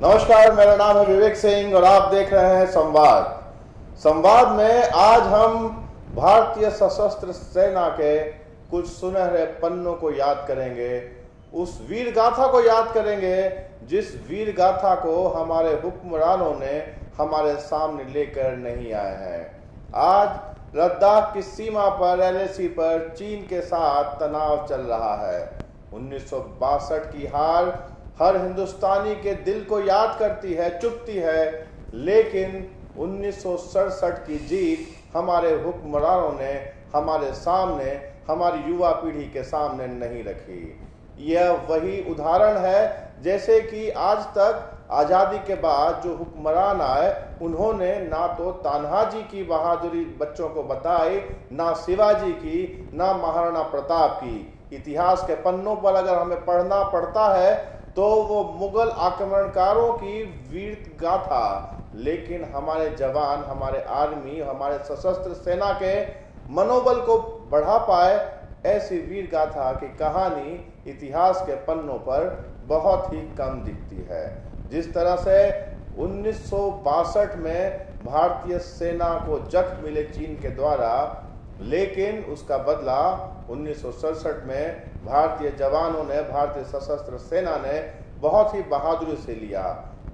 नमस्कार, मेरा नाम है विवेक सिंह और आप देख रहे हैं संवाद में आज हम भारतीय सशस्त्र सेना के कुछ सुनहरे पन्नों को याद करेंगे। उस वीर गाथा को याद करेंगे जिस वीर गाथा को हमारे हुक्मरानों ने हमारे सामने लेकर नहीं आए हैं। आज लद्दाख की सीमा पर LAC पर चीन के साथ तनाव चल रहा है। 1962 की हार हर हिंदुस्तानी के दिल को याद करती है, चुभती है, लेकिन 1967 की जीत हमारे हुक्मरानों ने हमारे सामने, हमारी युवा पीढ़ी के सामने नहीं रखी। यह वही उदाहरण है जैसे कि आज तक आजादी के बाद जो हुक्मरान आए उन्होंने ना तो तान्हाजी की बहादुरी बच्चों को बताई, ना शिवाजी की, ना महाराणा प्रताप की। इतिहास के पन्नों पर अगर हमें पढ़ना पड़ता है तो वो मुगल आक्रमणकारों की वीर गाथा, लेकिन हमारे जवान, हमारे आर्मी, हमारे सशस्त्र सेना के मनोबल को बढ़ा पाए, ऐसी वीर गाथा की कहानी इतिहास के पन्नों पर बहुत ही कम दिखती है। जिस तरह से 1962 में भारतीय सेना को जख्म मिले चीन के द्वारा, लेकिन उसका बदला 1967 में भारतीय जवानों ने, भारतीय सशस्त्र सेना ने बहुत ही बहादुरी से लिया।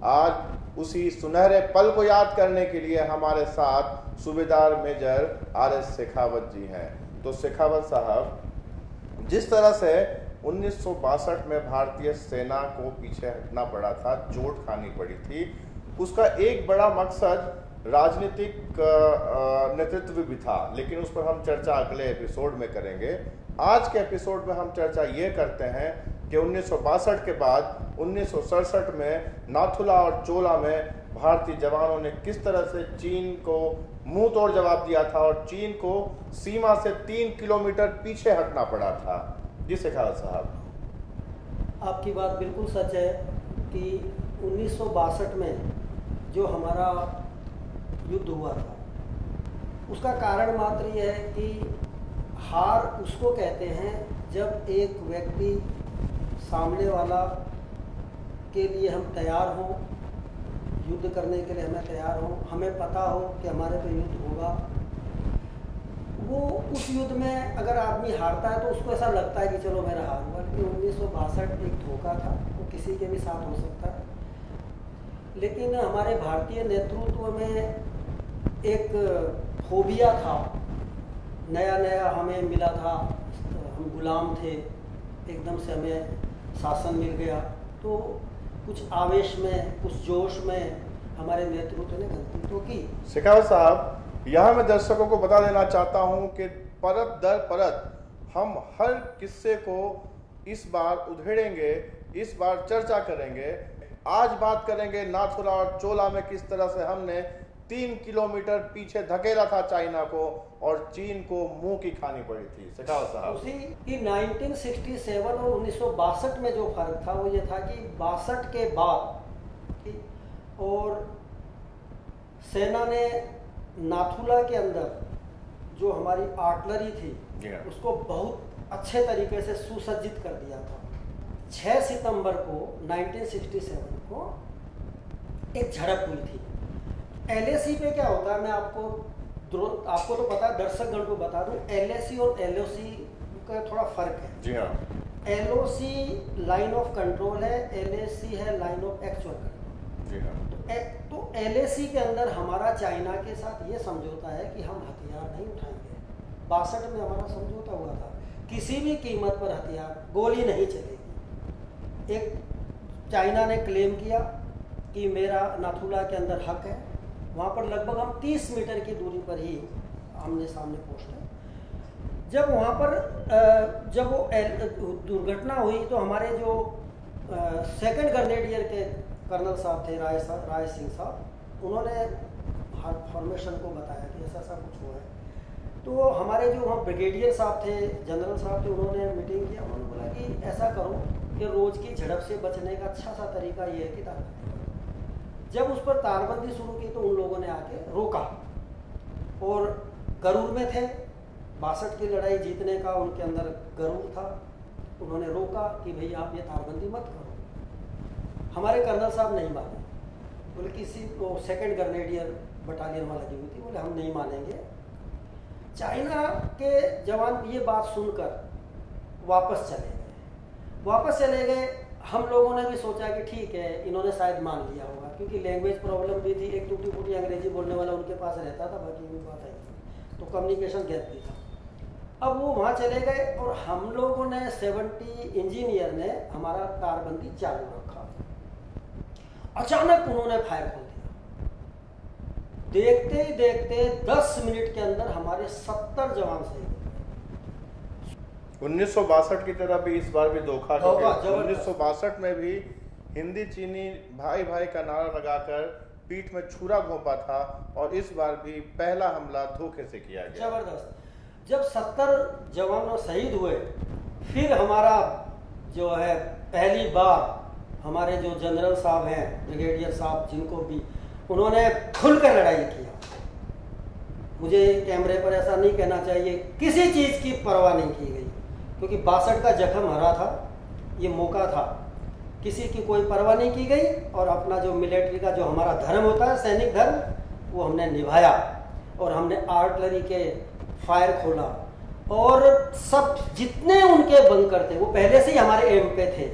आज उसी सुनहरे पल को याद करने के लिए हमारे साथ सूबेदार मेजर RS शेखावत जी हैं। तो शेखावत साहब, जिस तरह से 1962 में भारतीय सेना को पीछे हटना पड़ा था, चोट खानी पड़ी थी, उसका एक बड़ा मकसद राजनीतिक नेतृत्व भी था, लेकिन उस पर हम चर्चा अगले एपिसोड में करेंगे। आज के एपिसोड में हम चर्चा ये करते हैं कि 1962 के बाद 1967 में नाथुला और चोला में भारतीय जवानों ने किस तरह से चीन को मुंह तोड़ जवाब दिया था और चीन को सीमा से 3 किलोमीटर पीछे हटना पड़ा था। जी शेखावत साहब, आपकी बात बिल्कुल सच है कि 1962 में जो हमारा युद्ध हुआ था उसका कारण मात्र यह है कि हार उसको कहते हैं जब एक व्यक्ति सामने वाला के लिए हम तैयार हों, युद्ध करने के लिए हमें तैयार हों, हमें पता हो कि हमारे पे युद्ध होगा। वो उस युद्ध में अगर आदमी हारता है तो उसको ऐसा लगता है कि चलो मेरा हार हुआ, लेकिन 1962 एक धोखा था, वो किसी के भी साथ हो सकता है। लेकिन हमारे भारतीय नेतृत्व में एक फोबिया था, नया नया हमें मिला था, हम गुलाम थे, एकदम से हमें शासन मिल गया, तो कुछ आवेश में, कुछ जोश में हमारे नेतृत्व ने गलती तो की। शेखावत साहब, यहाँ मैं दर्शकों को बता देना चाहता हूँ कि परत दर परत हम हर किस्से को इस बार उधेड़ेंगे, इस बार चर्चा करेंगे। आज बात करेंगे नाथुला और चोला में किस तरह से हमने 3 किलोमीटर पीछे धकेला था चाइना को और चीन को मुंह की खानी पड़ी थी। शेखावत साहब, उसी कि 1967 और 1962 में जो फर्क था वो ये था कि 62 के बाद और सेना ने नाथुला के अंदर जो हमारी आर्टिलरी थी उसको बहुत अच्छे तरीके से सुसज्जित कर दिया था। 6 सितंबर को 1967 को एक झड़प हुई थी। LAC पे क्या होता है, मैं आपको तो पता है, दर्शकगण को बता दूं, LAC और LOC का थोड़ा फर्क है। जी हाँ। LOC लाइन ऑफ कंट्रोल है, LAC है लाइन ऑफ एक्चुअल कंट्रोल। जी हाँ। तो LAC के अंदर हमारा चाइना के साथ ये समझौता है कि हम हथियार नहीं उठाएंगे। 62 में हमारा समझौता हुआ था, किसी भी कीमत पर हथियार, गोली नहीं चलेगी। एक चाइना ने क्लेम किया कि मेरा नाथुला के अंदर हक है, वहाँ पर लगभग हम 30 मीटर की दूरी पर ही आमने सामने पहुँचते। जब वहाँ पर जब वो दुर्घटना हुई तो हमारे जो 2nd ग्रेनेडियर के कर्नल साहब थे, राय सिंह साहब, उन्होंने फॉर्मेशन को बताया कि ऐसा ऐसा कुछ हुआ है। तो हमारे जो वहाँ ब्रिगेडियर साहब थे, जनरल साहब थे, उन्होंने मीटिंग किया। उन्होंने बोला कि ऐसा करो कि रोज़ की झड़प से बचने का अच्छा सा तरीका ये है कि तारबंदी करो। जब उस पर तारबंदी शुरू की तो उन लोगों ने आके रोका और गरूर में थे, 62 की लड़ाई जीतने का उनके अंदर गरूर था। उन्होंने रोका कि भाई आप ये तारबंदी मत करो। हमारे कर्नल साहब नहीं माने, बोले किसी वो सेकंड ग्रेनेडियर बटालियन वहाँ लगी हुई थी, बोले हम नहीं मानेंगे। चाइना के जवान ये बात सुनकर वापस चले गए। हम लोगों ने भी सोचा कि ठीक है, इन्होंने शायद मान लिया होगा, क्योंकि लैंग्वेज प्रॉब्लम भी थी, एक टूटी फूटी अंग्रेजी बोलने वाला उनके पास रहता था, बाकी कोई बात है तो कम्युनिकेशन गैप भी था। अब वो वहाँ चले गए और हम लोगों ने 70 इंजीनियर ने हमारा तारबंदी चालू रखा। अचानक उन्होंने फायर खोल दिया। देखते ही देखते 10 मिनट के अंदर हमारे 70 जवान शहीद। 1962 की तरह भी इस बार भी धोखा। 1962 में भी हिंदी चीनी भाई भाई का नारा लगाकर पीठ में छुरा घोंपा था, और इस बार भी पहला हमला धोखे से किया गया। जबरदस्त। जब 70 जवान शहीद हुए, फिर हमारा जो है पहली बार हमारे जो जनरल साहब हैं, ब्रिगेडियर साहब, जिनको भी उन्होंने खुलकर लड़ाई किया। मुझे कैमरे पर ऐसा नहीं कहना चाहिए, किसी चीज की परवाह नहीं की गई, क्योंकि 62 का जख्म हरा था, ये मौका था, किसी की कोई परवाह नहीं की गई। और अपना जो मिलिट्री का जो हमारा धर्म होता है, सैनिक धर्म, वो हमने निभाया। और हमने आर्टिलरी के फायर खोला, और सब जितने उनके बंकर थे वो पहले से ही हमारे एम पे थे।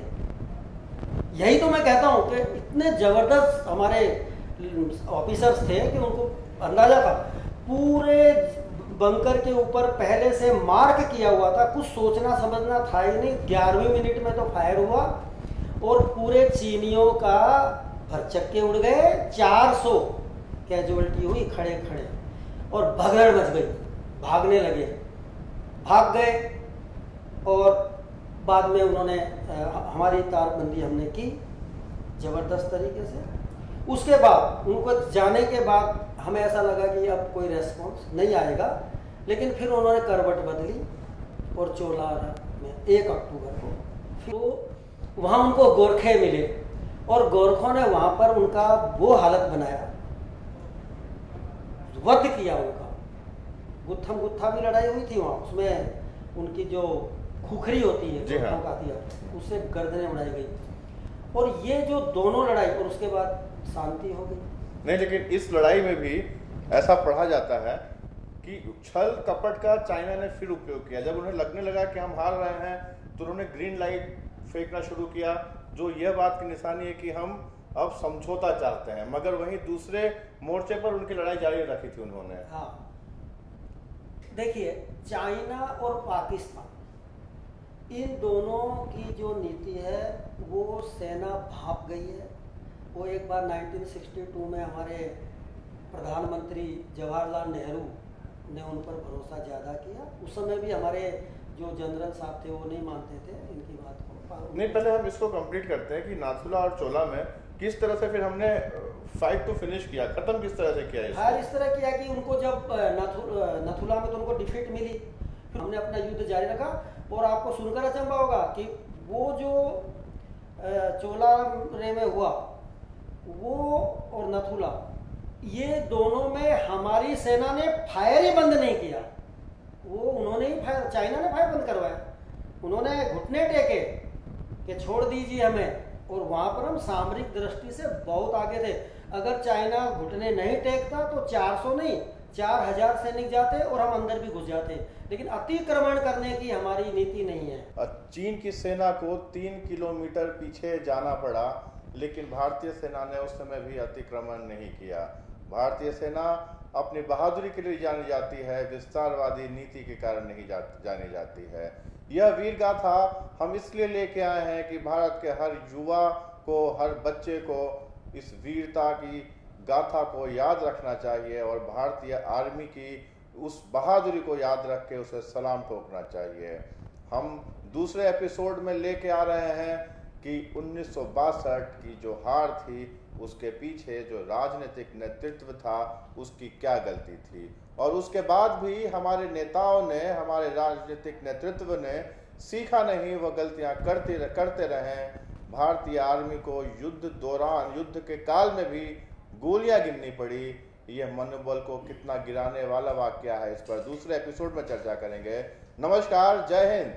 यही तो मैं कहता हूँ कि इतने जबरदस्त हमारे ऑफिसर्स थे कि उनको अंदाजा था। पूरे बंकर के ऊपर पहले से मार्क किया हुआ था, कुछ सोचना समझना था ही नहीं। 11वीं मिनट में तो फायर हुआ और पूरे चीनियों का भरचक्के उड़ गए। 400 कैजुअल्टी हुई खड़े खड़े, और भगदड़ मच गई, भागने लगे, भाग गए। और बाद में उन्होंने हमारी तारबंदी हमने की जबरदस्त तरीके से। उसके बाद उनको जाने के बाद हमें ऐसा लगा कि अब कोई रेस्पॉन्स नहीं आएगा, लेकिन फिर उन्होंने करवट बदली और चोलारा में 1 अक्टूबर को फिर वहाँ उनको गोरखे मिले, और गोरखों ने वहाँ पर उनका वो हालत बनाया, वध किया उनका। गुत्थम गुत्था भी लड़ाई हुई थी वहाँ, उसमें उनकी जो खुखरी होती है, गोरखों का हथियार, उससे गर्दनें उड़ाई गई। और ये जो दोनों लड़ाई, और उसके बाद शांति हो गई। नहीं, लेकिन इस लड़ाई में भी ऐसा पढ़ा जाता है कि छल कपट का चाइना ने फिर उपयोग किया। जब उन्हें लगने लगा कि हम हार रहे हैं, तो उन्होंने ग्रीन लाइट फेंकना शुरू किया, जो यह बात की निशानी है कि हम अब समझौता चाहते हैं। मगर वहीं दूसरे मोर्चे पर उनकी लड़ाई जारी रखी थी उन्होंने। हाँ, देखिए, चाइना और पाकिस्तान, इन दोनों की जो नीति है वो सेना भाप गई है। वो एक बार 1962 में हमारे प्रधानमंत्री जवाहरलाल नेहरू ने उन पर भरोसा ज़्यादा किया। उस समय भी हमारे जो जनरल साहब थे वो नहीं मानते थे इनकी बात को। नहीं, पहले हम इसको कंप्लीट करते हैं कि नाथुला और चोला में किस तरह से फिर हमने फाइट तो फिनिश किया, खत्म किस तरह से किया? हाँ, इस तरह किया कि उनको जब नाथुला में तो उनको डिफीट मिली, फिर हमने अपना युद्ध जारी रखा। और आपको सुनकर अचंभा होगा कि वो जो चोला रे में हुआ, वो और नथुला, ये दोनों में हमारी सेना ने फायर ही बंद नहीं किया। वो उन्होंने ही फायर, चाइना ने फायर बंद करवाया। उन्होंने घुटने टेके कि छोड़ दीजिए हमें, और वहां पर हम सामरिक दृष्टि से बहुत आगे थे। अगर चाइना घुटने नहीं टेकता तो 400 नहीं 4000 सैनिक जाते और हम अंदर भी घुस जाते, लेकिन अतिक्रमण करने की हमारी नीति नहीं है। चीन की सेना को 3 किलोमीटर पीछे जाना पड़ा, लेकिन भारतीय सेना ने उस समय भी अतिक्रमण नहीं किया। भारतीय सेना अपनी बहादुरी के लिए जानी जाती है, विस्तारवादी नीति के कारण नहीं जानी जाती है। यह वीर गाथा हम इसलिए लेके आए हैं कि भारत के हर युवा को, हर बच्चे को इस वीरता की गाथा को याद रखना चाहिए, और भारतीय आर्मी की उस बहादुरी को याद रख के उसे सलाम ठोकना चाहिए। हम दूसरे एपिसोड में लेके आ रहे हैं कि 1962 की जो हार थी, उसके पीछे जो राजनीतिक नेतृत्व था उसकी क्या गलती थी, और उसके बाद भी हमारे नेताओं ने, हमारे राजनीतिक नेतृत्व ने सीखा नहीं, वह गलतियां करते रहे। भारतीय आर्मी को युद्ध के काल में भी गोलियां गिननी पड़ी। यह मनोबल को कितना गिराने वाला वाकया है, इस पर दूसरे एपिसोड में चर्चा करेंगे। नमस्कार, जय हिंद।